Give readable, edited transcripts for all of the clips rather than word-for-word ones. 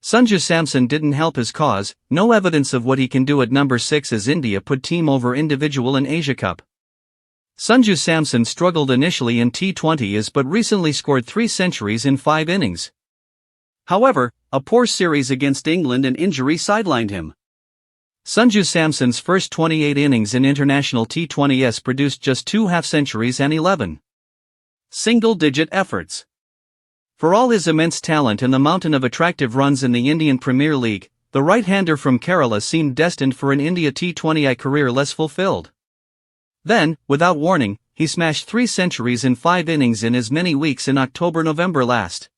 Sanju Samson didn't help his cause, no evidence of what he can do at number 6 as India put team over individual in Asia Cup. Sanju Samson struggled initially in T20s but recently scored 3 centuries in 5 innings. However, a poor series against England and injury sidelined him. Sanju Samson's first 28 innings in international T20s produced just 2 half-centuries and 11 single-digit efforts. For all his immense talent and the mountain of attractive runs in the Indian Premier League, the right-hander from Kerala seemed destined for an India T20I career less fulfilled. Then, without warning, he smashed 3 centuries in 5 innings in as many weeks in October-November last.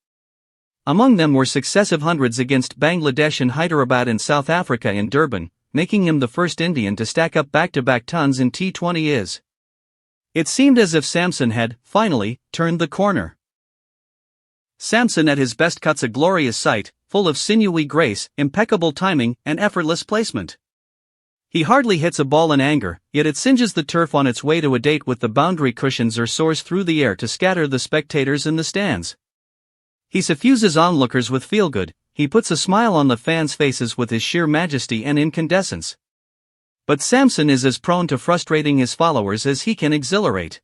Among them were successive hundreds against Bangladesh and Hyderabad and South Africa in Durban, making him the first Indian to stack up back-to-back tons in T20s. It seemed as if Samson had, finally, turned the corner. Samson at his best cuts a glorious sight, full of sinewy grace, impeccable timing, and effortless placement. He hardly hits a ball in anger, yet it singes the turf on its way to a date with the boundary cushions or soars through the air to scatter the spectators in the stands. He suffuses onlookers with feel-good, he puts a smile on the fans' faces with his sheer majesty and incandescence. But Samson is as prone to frustrating his followers as he can exhilarate.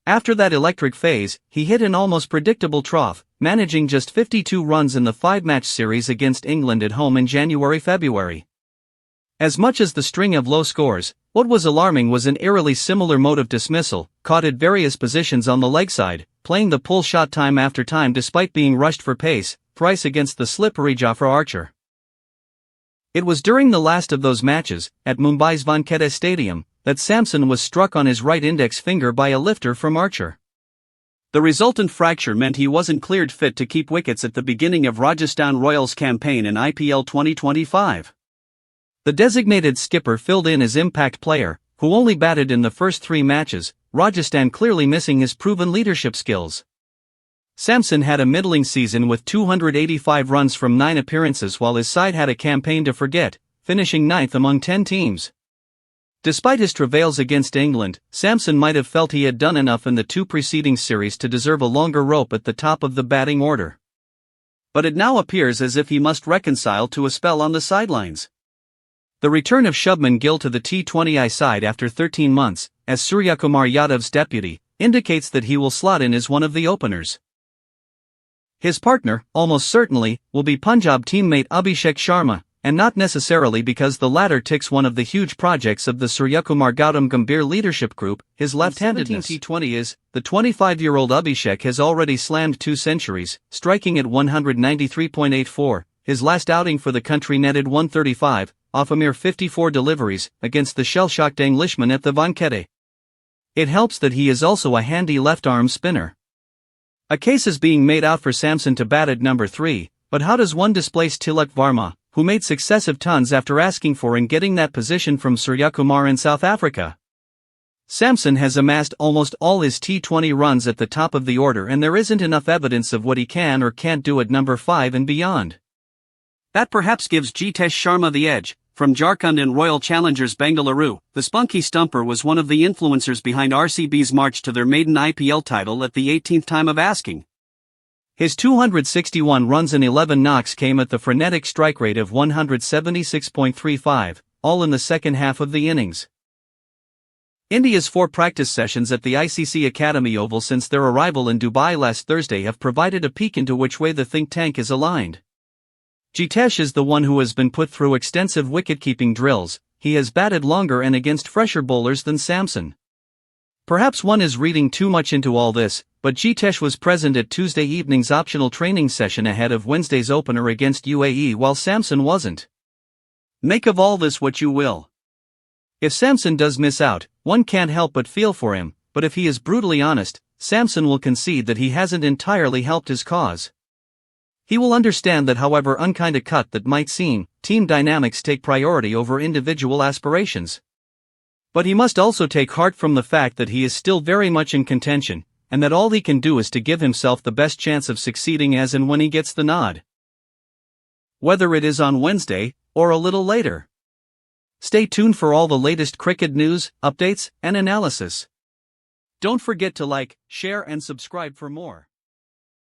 After that electric phase, he hit an almost predictable trough, managing just 52 runs in the 5-match series against England at home in January-February. As much as the string of low scores, what was alarming was an eerily similar mode of dismissal, caught at various positions on the leg side, playing the pull shot time after time despite being rushed for pace, thrice against the slippery Jafra Archer. It was during the last of those matches, at Mumbai's Wankhede Stadium, that Samson was struck on his right index finger by a lifter from Archer. The resultant fracture meant he wasn't cleared fit to keep wickets at the beginning of Rajasthan Royals' campaign in IPL 2025. The designated skipper filled in as impact player, who only batted in the first 3 matches, Rajasthan clearly missing his proven leadership skills. Samson had a middling season with 285 runs from 9 appearances while his side had a campaign to forget, finishing 9th among 10 teams. Despite his travails against England, Samson might have felt he had done enough in the 2 preceding series to deserve a longer rope at the top of the batting order. But it now appears as if he must reconcile to a spell on the sidelines. The return of Shubman Gill to the T20I side after 13 months, as Suryakumar Yadav's deputy, indicates that he will slot in as one of the openers. His partner, almost certainly, will be Punjab teammate Abhishek Sharma, and not necessarily because the latter ticks one of the huge projects of the Suryakumar Gautam Gambhir leadership group, his left-handedness. In 17 T20s, the 25-year-old Abhishek has already slammed 2 centuries, striking at 193.84, his last outing for the country netted 135, off a mere 54 deliveries, against the shell-shocked Englishman at the Wankhede. It helps that he is also a handy left-arm spinner. A case is being made out for Samson to bat at number 3, but how does one displace Tilak Varma, who made successive tons after asking for and getting that position from Suryakumar in South Africa? Samson has amassed almost all his T20 runs at the top of the order and there isn't enough evidence of what he can or can't do at number 5 and beyond. That perhaps gives Jitesh Sharma the edge. From Jharkhand and Royal Challengers Bengaluru, the spunky stumper was one of the influencers behind RCB's march to their maiden IPL title at the 18th time of asking. His 261 runs and 11 knocks came at the frenetic strike rate of 176.35, all in the second half of the innings. India's 4 practice sessions at the ICC Academy Oval since their arrival in Dubai last Thursday have provided a peek into which way the think tank is aligned. Jitesh is the one who has been put through extensive wicket-keeping drills. He has batted longer and against fresher bowlers than Samson. Perhaps one is reading too much into all this, but Jitesh was present at Tuesday evening's optional training session ahead of Wednesday's opener against UAE while Samson wasn't. Make of all this what you will. If Samson does miss out, one can't help but feel for him, but if he is brutally honest, Samson will concede that he hasn't entirely helped his cause. He will understand that however unkind a cut that might seem, team dynamics take priority over individual aspirations. But he must also take heart from the fact that he is still very much in contention, and that all he can do is to give himself the best chance of succeeding as and when he gets the nod. Whether it is on Wednesday, or a little later. Stay tuned for all the latest cricket news, updates, and analysis. Don't forget to like, share and subscribe for more.